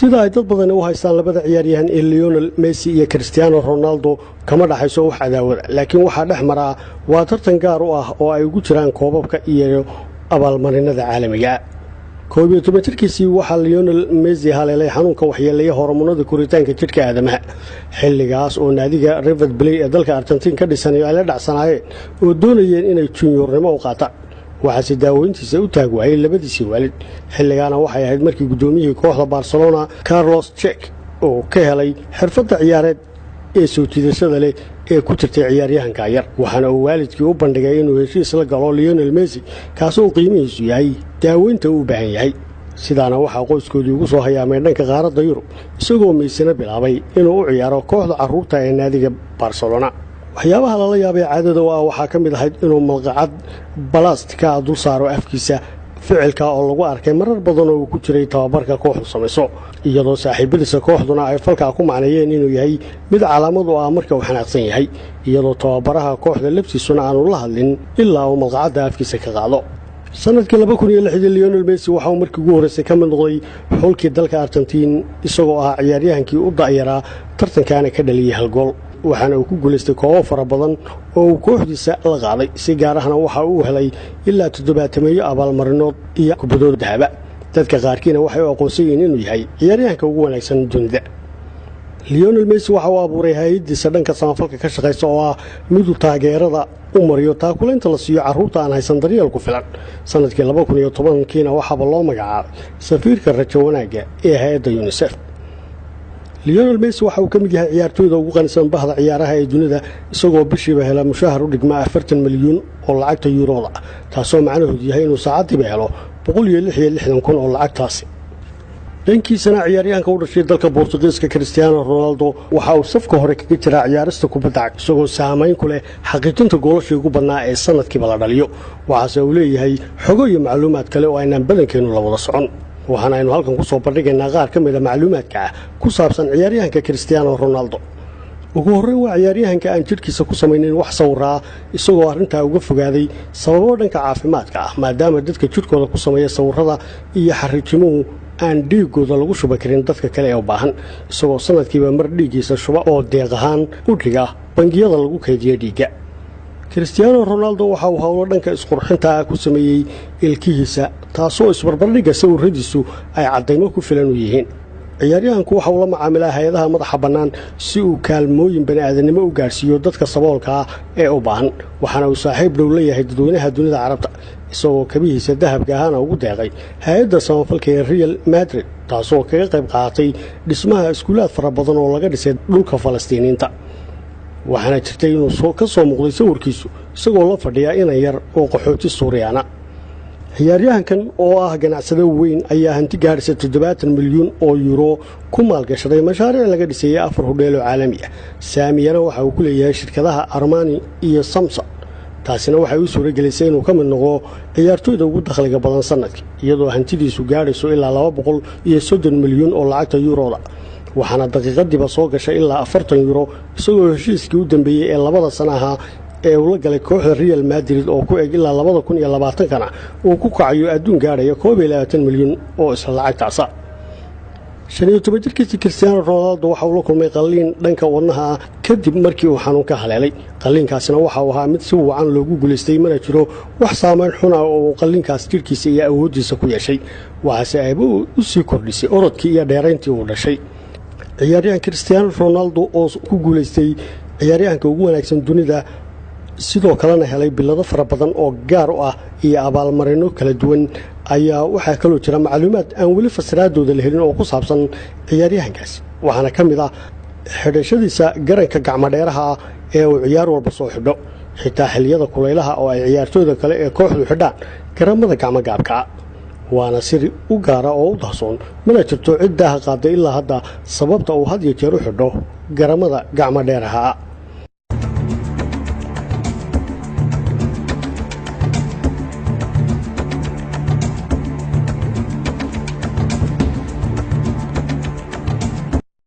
sida ay dad badan u haystaan labada ciyaaryahan ee Lionel Messi iyo Cristiano Ronaldo kama dhaxayso wax cadaawad laakiin waxa dhexmara waa tartan gaar u ah oo ay ugu jiraan koobabka iyo abaalmarinada caalamiga ah 11-jirkiisii waxa Lionel Messi haleelay xanuunka waxyeelaya hormoonada koritaanka jidhka aadamaha xilligaas oo naadiga River Plate ee dalka Argentina ka dhisanay ay la dhacsanaayeen oo doonayeen inay juniornimo u qaataan waxaase daaweyntiisa u taag waayay labadiisii waalid xilligaana waxay ahayd markii gudoomiyihii kooxda Barcelona Carlos Check oo ka helay xirfadda ciyaareed ee soo jiidashada leh ee ku jirtay ciyaaryahanka yar waxaana uu waalidkii u bandhigay inuu heshiis la galo Lionel Messi kaas oo qiimihiisu yahay daaweynta uu baahan yahay sidaana waxa qoyskoodii ugu soo hayaamay dhanka qaaradda Yurub isagoo Messi bilaabay inuu u ciyaaro kooxda carruurta ee naadiga Barcelona waxyaabaha la yaabay caadada waxa ka mid ahayd inuu malqacad balastika dul saaro afkiisa ficilka oo lagu arkay marar badan oo ku jiray tababarka kooxdu samayso iyadoo saaxiibadiisa kooxduna ay falka ku macneeyeen inuu yahay mid calaamad u ah marka uu xanaaqsan yahay iyadoo tababaraha kooxda labtiisuna aanu la hadlin ilaa uu malqacada afkiisa ka qaado sanadkii 2006 Lionel Messi waxa uu markii ugu horeysay ka mid noqday xulkii dalka Argentina isagoo ah ciyaaryahankii u da'yaraa tartankaana ka dhaliyay hal gool waxaana uu ku guuleystay koob fara badan oo uu kooxdiisa la qaaday si gaar ahna waxa uu helay ilaa 7 abaalmarinood iyo kubadooda dahaba dadka qaarkiina waxay u aqoonsadeen inuu yahay ciyaaryahanka ugu wanaagsan dunida Lionel Messi waxa uu abuuray hay'adiisa dhanka samafalka ka shaqeysa oo ah mid u taageerada u mariyo taakuleynta la siiyo carruurta aan haysan daryeel ku filan sanadkii 2010kiina waxa loo magacaabay safiirka rajo wanaaga ee hay'adda UNICEF Lionel Messi waxa uu ka mid yahay ciyaartooyda ugu qanisan bahda ciyaaraha ee dunida isagoo bishiiba hela mushahar u dhigma 40 milyan oo lacagta euro ah taasoo macnaheedu yahay inuu saacadiiba helo 166 oo lacagtaasi dhankiisana ciyaaryahanka u dhashay dalka Boortaqiiska Cristiano Ronaldo waxa uu safka hore kaga jira ciyaarista kubadda cagta isagoo saameyn ku leh xaqiijinta goolasha ugu badnaa ee sanadkiiba la dhaliyo waxaase uu leeyahay xogo iyo macluumaad kale oo aynaan badankeenu la wada socon waxaana aynu halkan ku soo bandhigaynaa qaar ka mid ah macluumaadka ku saabsan ciyaaryahanka Cristiano Ronaldo ugu horreyn waa ciyaaryahanka aan jidhkiisa ku sameeyeen wax sawirraa isagoo arinta uga fogaaday sababo dhanka caafimaadka ah maadaama dadka jidhkooda ku sameeya sawirrada iyo xariijimuhu aan dhiigooda lagu shuba karin dadka kale ee u baahan isagoo sanadkiiba mar dhiigiisa shuba oo deeq ahaan u dhiga bangiyada lagu kaydiyo dhiigga Cristiano Ronaldo waxa uu hawlo dhanka isqurxinta ku sameeyay ilkihiisa taasoo isbarbardhigga sawirradiisu ay cadeymo ku filan u yihiin ciyaaryahanku waxa uu la macaamilaa hay'adaha madaxa bannaan si uu kaalmooyin bani'aadanimo u gaarsiiyo dadka saboolka ah ee u baahan waxaana uu saaxiib dhow leeyahay dadweynaha dunida carabta isagoo kabihiisa dahabka ahna ugu deeqay hay'adda samafalka ee Real Madrid taasoo kaga qayb qaadatay dhismaha iskuulaad fara badan oo laga dhisay dhulka Falastiiniinta waxaana jirtay inuu ka soo muuqday sawirkiisu isagoo la fadhiya inay yar oo qaxooti Suuriyaana ciyaaryahankan oo ah ganacsade weyn ayaa hanti gaaraysa 70 milyan oo euro ku maalgashaday mashaariic laga dhisay 4 hodheelo caalami ah saamiyana waxa uu ku leeyahay shirkadaha Armani iyo Samsung taasina waxay u suuragelisay inuu ka mid noqdo ciyaartooyda ugu dakhliga badan sanadkii iyadoo hantidiisu gaarayso ilaa 230 milyan oo lacagta euro waxaana daqiiqadiiba soo gashay ilaa 40 euro isagoo heshiiskii u dambeeyay ee 2 sanaha ee uu la galay kooxda Real Madrid oo ku eg ilaa 2020kana uu ku kacayo adduun gaaraya 21 milyan oo isla lacagtaas 15-jirkiisa Cristiano Ronaldo waxa uu la kulmay qalliin dhanka wadnaha kadib markii uu xanuun ka haleelay qalliinkaasina waxa uu ahaa mid si wacan loogu guuleystay mana jiro wax saameyn xun ah oo qalliinkaas jirkiisa iyo awoodiisa ku yeeshay waxaase ay u sii kordhisay orodkii iyo dheerayntii uu dhashay ciyaaryahan Cristiano Ronaldo oo ku guuleystay ciyaaryahanka ugu wanaagsan dunida sidoo kalena helay bilado fara badan oo gaar u ah iyo abaalmarino kala duwan ayaa waxa kale oo jira macluumaad aan wali fasiraadooda la helin oo ku saabsan ciyaaryahankaas waxaana ka mid ah xidhashadiisa garanka gacmo dheeraha ee uu ciyaar walba soo xidho xitaa xilliyada kulaylaha oo ay ciyaartooyda kale ee kooxdu xidhaan garamada gacmo gaabka waana sir u gaara oo u dahsoon mana jirto cid daaha qaaday ilaa hadda sababta uu had iyo jeer u xidho garamada gacmo dheeraha